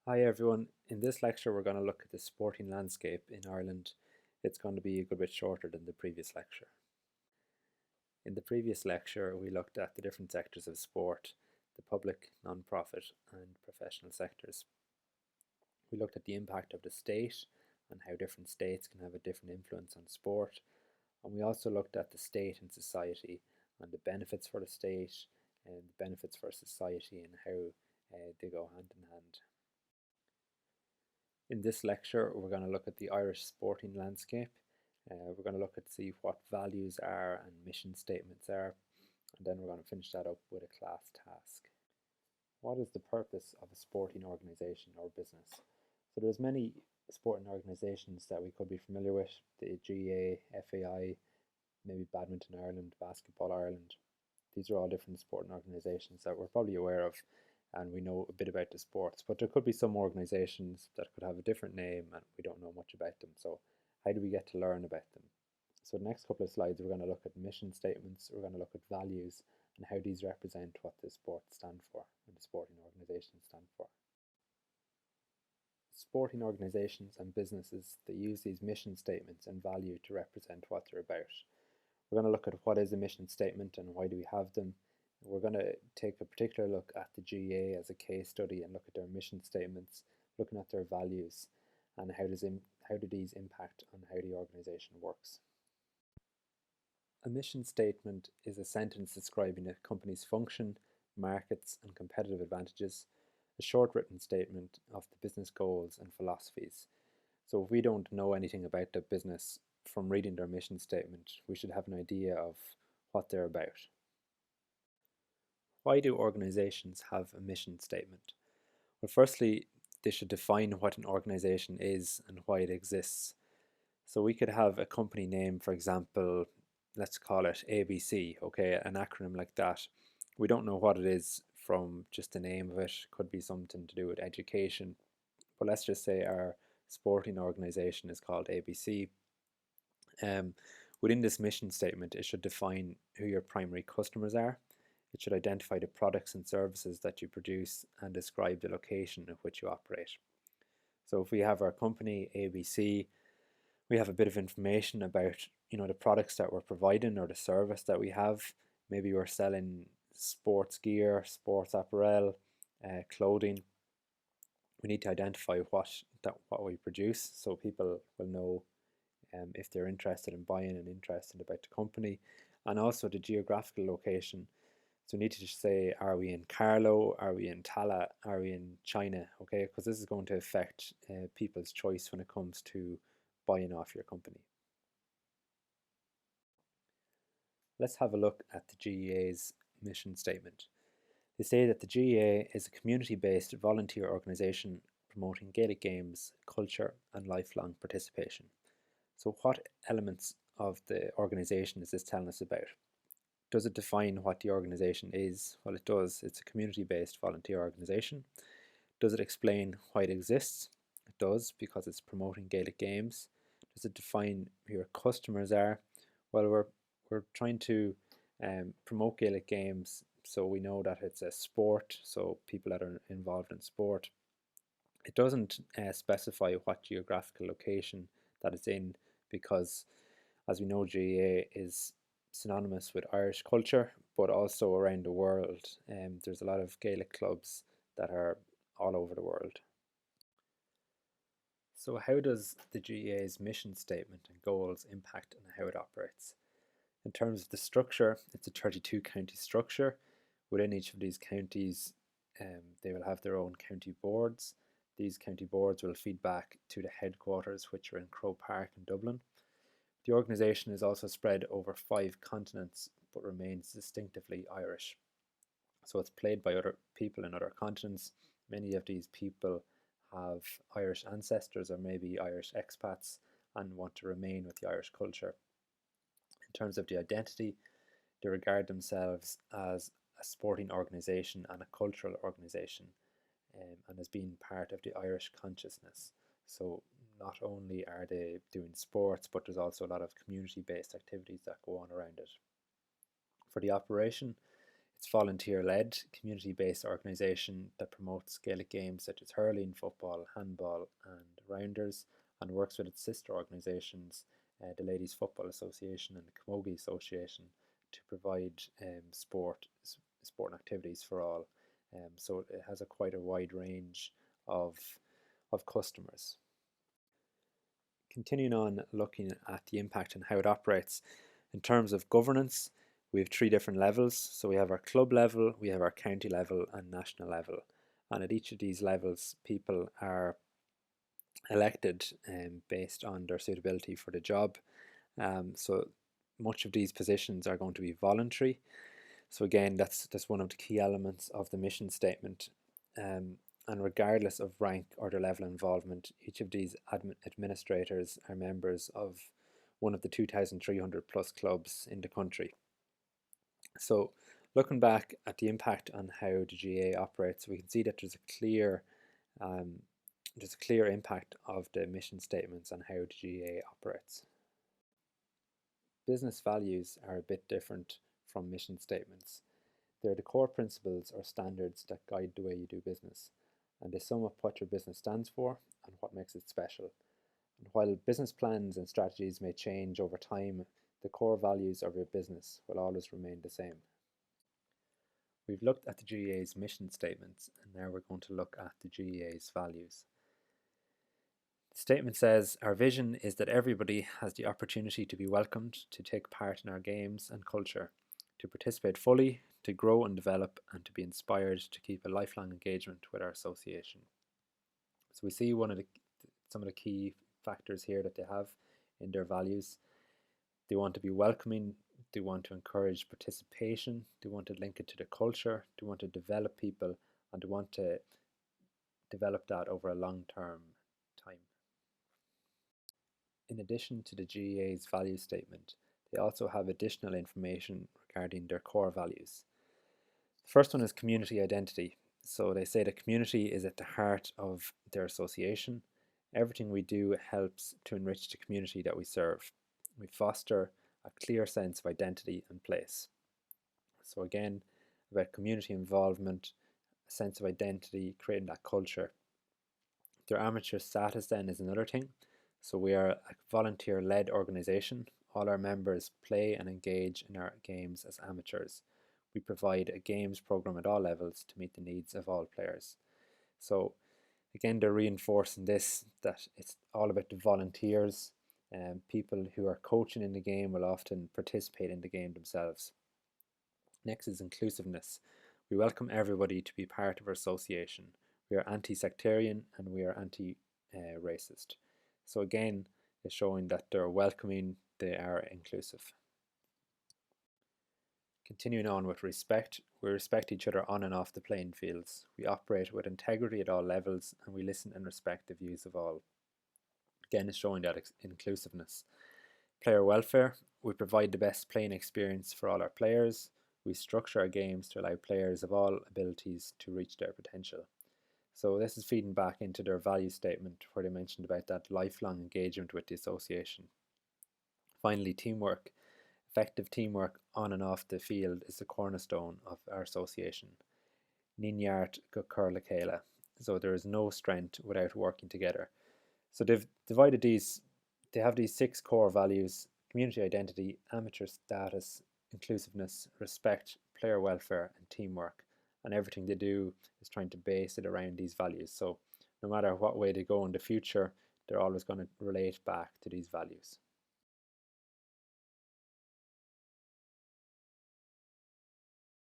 Hi everyone, in this lecture we're going to look at the sporting landscape in Ireland. It's going to be a good bit shorter than the previous lecture. In the previous lecture we looked at the different sectors of sport, the public, non-profit and professional sectors. We looked at the impact of the state and how different states can have a different influence on sport, and we also looked at the state and society and the benefits for the state and the benefits for society and how they go hand in hand. In this lecture, we're going to look at the Irish sporting landscape. We're going to look at see what values are and mission statements are, and then we're going to finish that up with a class task. What is the purpose of a sporting organisation or business? So there's many sporting organisations that we could be familiar with, the GAA, FAI, maybe Badminton Ireland, Basketball Ireland. These are all different sporting organisations that we're probably aware of and we know a bit about the sports, but there could be some organisations that could have a different name and we don't know much about them. So how do we get to learn about them? So the next couple of slides we're going to look at mission statements, we're going to look at values and how these represent what the sports stand for and the sporting organisations stand for. Sporting organisations and businesses, they use these mission statements and value to represent what they're about. We're going to look at what is a mission statement and why do we have them. We're going to take a particular look at the GAA as a case study and look at their mission statements, looking at their values and how do these impact on how the organisation works. A mission statement is a sentence describing a company's function, markets and competitive advantages, a short written statement of the business goals and philosophies. So if we don't know anything about the business from reading their mission statement, we should have an idea of what they're about. Why do organizations have a mission statement? Well, firstly, they should define what an organization is and why it exists. So we could have a company name, for example, let's call it ABC, okay, an acronym like that. We don't know what it is from just the name of it. Could be something to do with education, but let's just say our sporting organization is called ABC. Within this mission statement, it should define who your primary customers are. It should identify the products and services that you produce and describe the location in which you operate. So if we have our company ABC, we have a bit of information about the products that we're providing or the service that we have. Maybe we're selling sports gear, sports apparel, clothing. We need to identify what we produce so people will know if they're interested in buying and interested about the company, and also the geographical location. So we need to just say, are we in Carlow, are we in Tallaght, are we in China, okay? Because this is going to affect people's choice when it comes to buying off your company. Let's have a look at the GAA's mission statement. They say that the GAA is a community-based volunteer organisation promoting Gaelic games, culture and lifelong participation. So what elements of the organisation is this telling us about? Does it define what the organisation is? Well, it does. It's a community-based volunteer organisation. Does it explain why it exists? It does, because it's promoting Gaelic games. Does it define who your customers are? Well, we're trying to promote Gaelic games, so we know that it's a sport, so people that are involved in sport. It doesn't specify what geographical location that it's in, because as we know, GAA is synonymous with Irish culture, but also around the world. There's a lot of Gaelic clubs that are all over the world. So how does the GAA's mission statement and goals impact on how it operates? In terms of the structure, it's a 32 county structure. Within each of these counties, they will have their own county boards. These county boards will feed back to the headquarters, which are in Croke Park in Dublin. The organisation is also spread over 5 continents but remains distinctively Irish. So it's played by other people in other continents. Many of these people have Irish ancestors or maybe Irish expats and want to remain with the Irish culture. In terms of the identity, they regard themselves as a sporting organisation and a cultural organisation, and as being part of the Irish consciousness. So not only are they doing sports, but there's also a lot of community-based activities that go on around it. For the operation, It's volunteer-led, community-based organisation that promotes Gaelic games such as hurling, football, handball and rounders, and works with its sister organisations, the Ladies Football Association and the Camogie Association, to provide sport activities for all. So it has quite a wide range of customers. Continuing on looking at the impact and how it operates, in terms of governance, we have three different levels. So we have our club level, we have our county level and national level. And at each of these levels, people are elected based on their suitability for the job. So much of these positions are going to be voluntary. So again, that's one of the key elements of the mission statement. And regardless of rank or their level of involvement, each of these administrators are members of one of the 2,300 plus clubs in the country. So looking back at the impact on how the GAA operates, we can see that there's a clear impact of the mission statements on how the GAA operates. Business values are a bit different from mission statements. They're the core principles or standards that guide the way you do business, and they sum up what your business stands for and what makes it special. And while business plans and strategies may change over time, the core values of your business will always remain the same. We've looked at the GAA's mission statements, and now we're going to look at the GAA's values. The statement says, our vision is that everybody has the opportunity to be welcomed to take part in our games and culture, to participate fully, to grow and develop, and to be inspired to keep a lifelong engagement with our association. So we see some of the key factors here that they have in their values. They want to be welcoming, they want to encourage participation, they want to link it to the culture, they want to develop people, and they want to develop that over a long-term time. In addition to the GAA's value statement, they also have additional information regarding their core values. The first one is community identity. So they say the community is at the heart of their association. Everything we do helps to enrich the community that we serve. We foster a clear sense of identity and place. So again, about community involvement, a sense of identity, creating that culture. Their amateur status then is another thing. So we are a volunteer-led organisation. All our members play and engage in our games as amateurs. We provide a games program at all levels to meet the needs of all players. So again, they're reinforcing this, that it's all about the volunteers. People who are coaching in the game will often participate in the game themselves. Next is inclusiveness. We welcome everybody to be part of our association. We are anti-sectarian and we are anti-racist. So again, it's showing that they're welcoming, they are inclusive. Continuing on with respect, we respect each other on and off the playing fields. We operate with integrity at all levels and we listen and respect the views of all. Again, it's showing that inclusiveness. Player welfare, we provide the best playing experience for all our players. We structure our games to allow players of all abilities to reach their potential. So this is feeding back into their value statement where they mentioned about that lifelong engagement with the association. Finally, teamwork. Effective teamwork on and off the field is the cornerstone of our association. Ninyart go Curla Kayla. So there is no strength without working together. So they've divided these, they have these 6 core values: community identity, amateur status, inclusiveness, respect, player welfare and teamwork. And everything they do is trying to base it around these values. So no matter what way they go in the future, they're always going to relate back to these values.